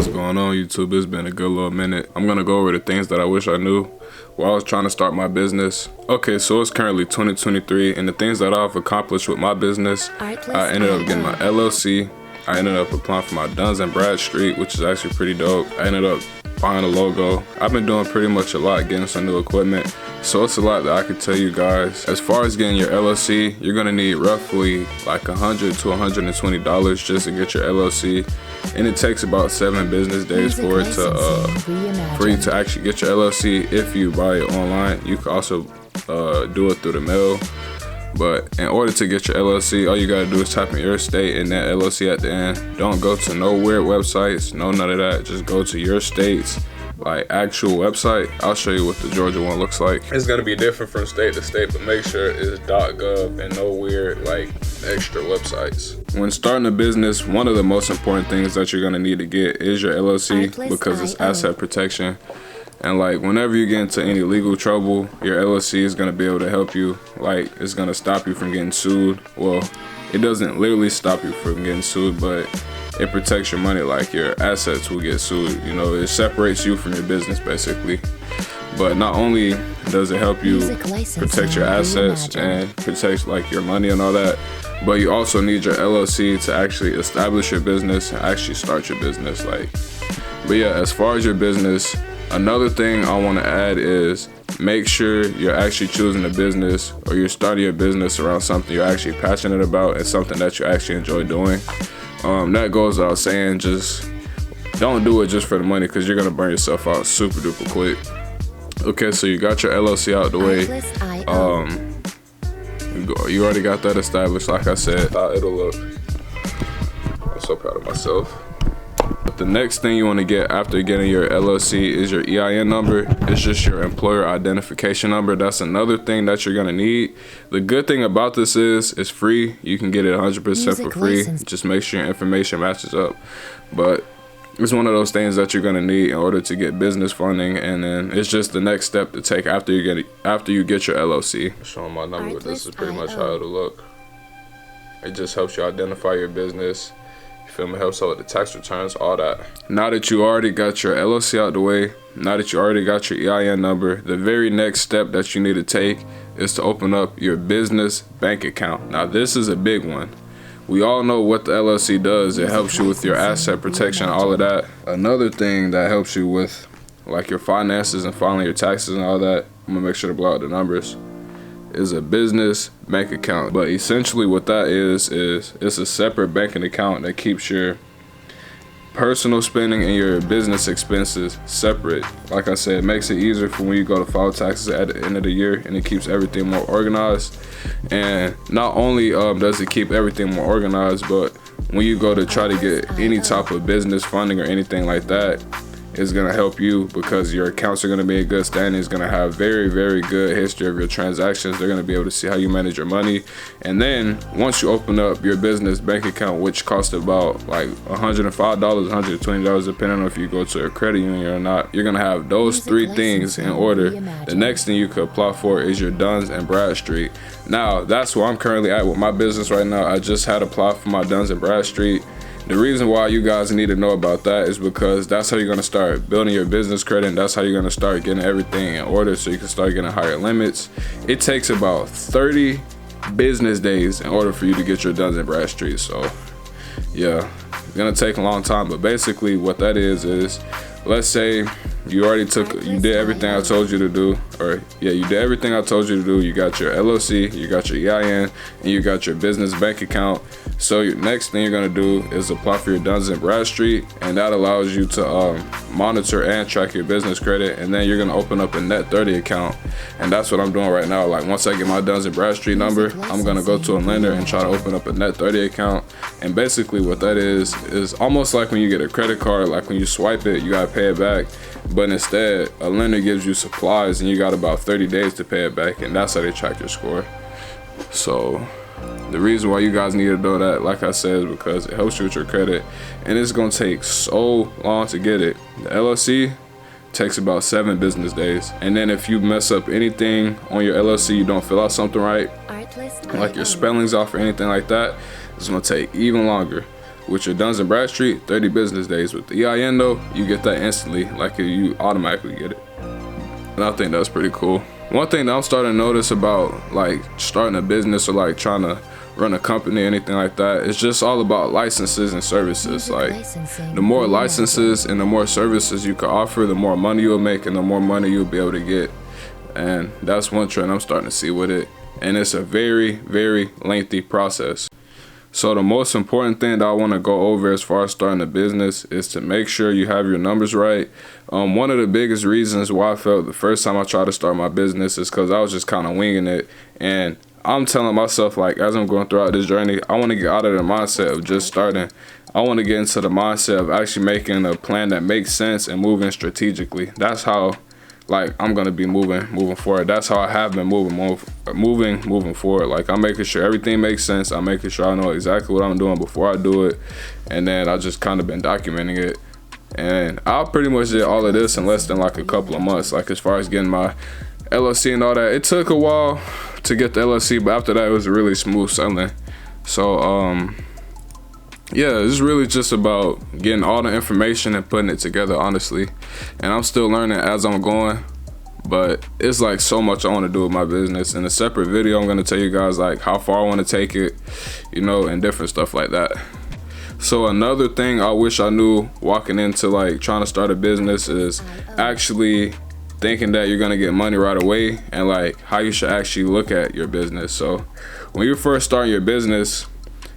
What's going on, YouTube? It's been a good little minute. I'm gonna go over the things that I wish I knew while I was trying to start my business. Okay, so it's currently 2023, and the things that I've accomplished with my business, I ended up getting my LLC. I ended up applying for my Duns & Bradstreet, which is actually pretty dope. I ended up buying a logo. I've been doing pretty much a lot, getting some new equipment. So it's a lot that I could tell you guys. As far as getting your LLC, you're gonna need roughly like $100 to $120 just to get your LLC. And it takes about 7 business days for you to actually get your LLC. If you buy it online, you can also do it through the mail. But in order to get your LLC, all you gotta do is type in your state and that LLC at the end. Don't go to no weird websites, no none of that. Just go to your state's like actual website. I'll show you what the Georgia one looks like. It's gonna be different from state to state, but make sure it's .gov and no weird like extra websites. When starting a business, one of the most important things that you're gonna need to get is your LLC because it's asset protection. And like whenever you get into any legal trouble, your LLC is gonna be able to help you. Like it's gonna stop you from getting sued. Well, it doesn't literally stop you from getting sued, but it protects your money. Like your assets will get sued. You know, it separates you from your business basically. But not only does it help you protect your assets and protect like your money and all that, but you also need your LLC to actually establish your business and actually start your business. But yeah, as far as your business, another thing I want to add is make sure you're actually choosing a business or you're starting your business around something you're actually passionate about and something that you actually enjoy doing. That goes without saying, just don't do it just for the money because you're going to burn yourself out super duper quick. Okay, so you got your LLC out the way. You already got that established, like I said. How it'll look. I'm so proud of myself. But the next thing you want to get after getting your LLC is your EIN number. It's just your employer identification number. That's another thing that you're going to need. The good thing about this is it's free. You can get it 100% for free. Just make sure your information matches up. But it's one of those things that you're going to need in order to get business funding, and then it's just the next step to take after you get your LLC. Showing my number, this is pretty much how it'll look. It just helps you identify your business. Feel me? Helps out with the tax returns, all that. Now that you already got your LLC out the way, now that you already got your EIN number, the very next step that you need to take is to open up your business bank account. Now this is a big one. We all know what the LLC does. It helps you with your asset protection, all of that. Another thing that helps you with like your finances and filing your taxes and all that, I'm gonna make sure to blow out the numbers, is a business bank account. But essentially what that is it's a separate banking account that keeps your personal spending and your business expenses separate. Like I said, it makes it easier for when you go to file taxes at the end of the year, and it keeps everything more organized. And not only does it keep everything more organized, but when you go to try to get any type of business funding or anything like that, it's gonna help you because your accounts are gonna be in good standing. It's gonna have very, very good history of your transactions. They're gonna be able to see how you manage your money. And then once you open up your business bank account, which costs about like $105, $120, depending on if you go to a credit union or not, you're gonna have those 3 things in order. The next thing you could apply for is your Duns & Bradstreet. Now that's where I'm currently at with my business right now. I just had applied for my Duns & Bradstreet. The reason why you guys need to know about that is because that's how you're gonna start building your business credit, and that's how you're gonna start getting everything in order so you can start getting higher limits. It takes about 30 business days in order for you to get your Duns & Bradstreet. So yeah, it's gonna take a long time, but basically what that is let's say you did everything I told you to do, you did everything I told you to do. You got your LLC, you got your EIN, and you got your business bank account. So your next thing you're gonna do is apply for your Duns & Bradstreet, and that allows you to monitor and track your business credit. And then you're gonna open up a Net 30 account, and that's what I'm doing right now. Like once I get my Duns & Bradstreet number, I'm gonna go to a lender and try to open up a Net 30 account. And basically what that is almost like when you get a credit card. Like when you swipe it, you gotta pay it back. But instead, a lender gives you supplies and you got about 30 days to pay it back, and that's how they track your score. So the reason why you guys need to know that, like I said, is because it helps you with your credit, and it's gonna take so long to get it. The LLC takes about 7 business days, and then if you mess up anything on your LLC, you don't fill out something right, like your spellings off or anything like that, it's gonna take even longer. With your Duns & Bradstreet, 30 business days. With the EIN though, you get that instantly, like you automatically get it. And I think that's pretty cool. One thing that I'm starting to notice about like starting a business or like trying to run a company or anything like that, it's just all about licenses and services. Like the more licenses and the more services you can offer, the more money you'll make and the more money you'll be able to get. And that's one trend I'm starting to see with it. And it's a very, very lengthy process. So the most important thing that I want to go over as far as starting a business is to make sure you have your numbers right. One of the biggest reasons why I felt the first time I tried to start my business is because I was just kind of winging it. And I'm telling myself, like, as I'm going throughout this journey, I want to get out of the mindset of just starting. I want to get into the mindset of actually making a plan that makes sense and moving strategically. That's how, like, I'm gonna be moving forward. That's how I have been moving forward. Like, I'm making sure everything makes sense. I'm making sure I know exactly what I'm doing before I do it, and then I just kind of been documenting it. And I pretty much did all of this in less than like a couple of months. Like, as far as getting my LLC and all that, it took a while to get the LLC, but after that it was really smooth sailing. So yeah, it's really just about getting all the information and putting it together, honestly. And I'm still learning as I'm going, but it's like so much I want to do with my business. In a separate video, I'm going to tell you guys like how far I want to take it, you know, and different stuff like that. So another thing I wish I knew walking into like trying to start a business is actually thinking that you're going to get money right away, and like how you should actually look at your business. So when you're first starting your business,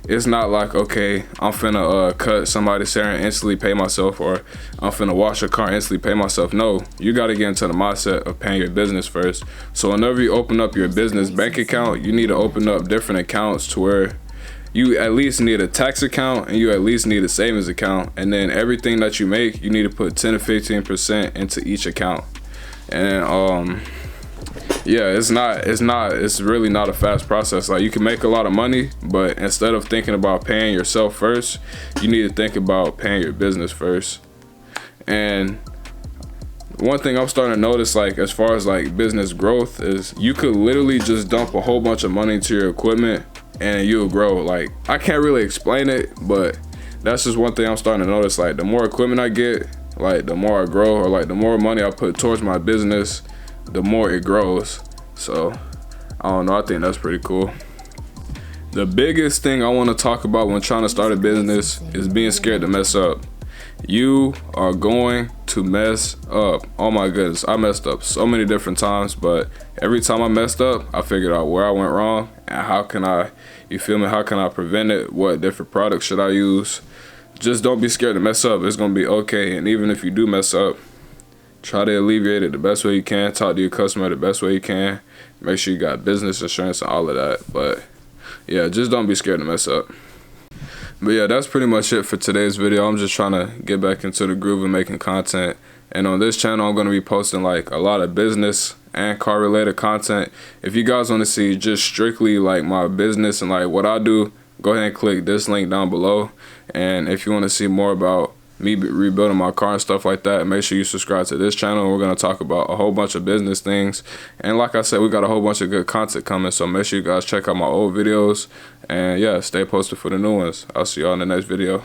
it's not like, okay, I'm finna cut somebody's hair and instantly pay myself, or I'm finna wash a car and instantly pay myself. No, you gotta get into the mindset of paying your business first. So whenever you open up your business bank account, you need to open up different accounts to where you at least need a tax account and you at least need a savings account. And then everything that you make, you need to put 10 to 15% into each account. And yeah, it's really not a fast process. Like, you can make a lot of money, but instead of thinking about paying yourself first, you need to think about paying your business first. And one thing I'm starting to notice, like as far as like business growth, is you could literally just dump a whole bunch of money into your equipment and you'll grow. Like, I can't really explain it, but that's just one thing I'm starting to notice. Like, the more equipment I get, like the more I grow, or like the more money I put towards my business, the more it grows. So I don't know, I think that's pretty cool. The biggest thing I want to talk about when trying to start a business is being scared to mess up. You are going to mess up. Oh my goodness, I messed up so many different times, but every time I messed up, I figured out where I went wrong and how can I, you feel me, how can I prevent it? What different products should I use? Just don't be scared to mess up. It's gonna be okay. And even if you do mess up, try to alleviate it the best way you can. Talk to your customer the best way you can. Make sure you got business insurance and all of that. But yeah, just don't be scared to mess up. But yeah, that's pretty much it for today's video. I'm just trying to get back into the groove of making content. And on this channel, I'm going to be posting like a lot of business and car related content. If you guys want to see just strictly like my business and like what I do, go ahead and click this link down below. And if you want to see more about me rebuilding my car and stuff like that, make sure you subscribe to this channel. We're going to talk about a whole bunch of business things, and like I said, we got a whole bunch of good content coming, so make sure you guys check out my old videos, and yeah, stay posted for the new ones. I'll see y'all in the next video.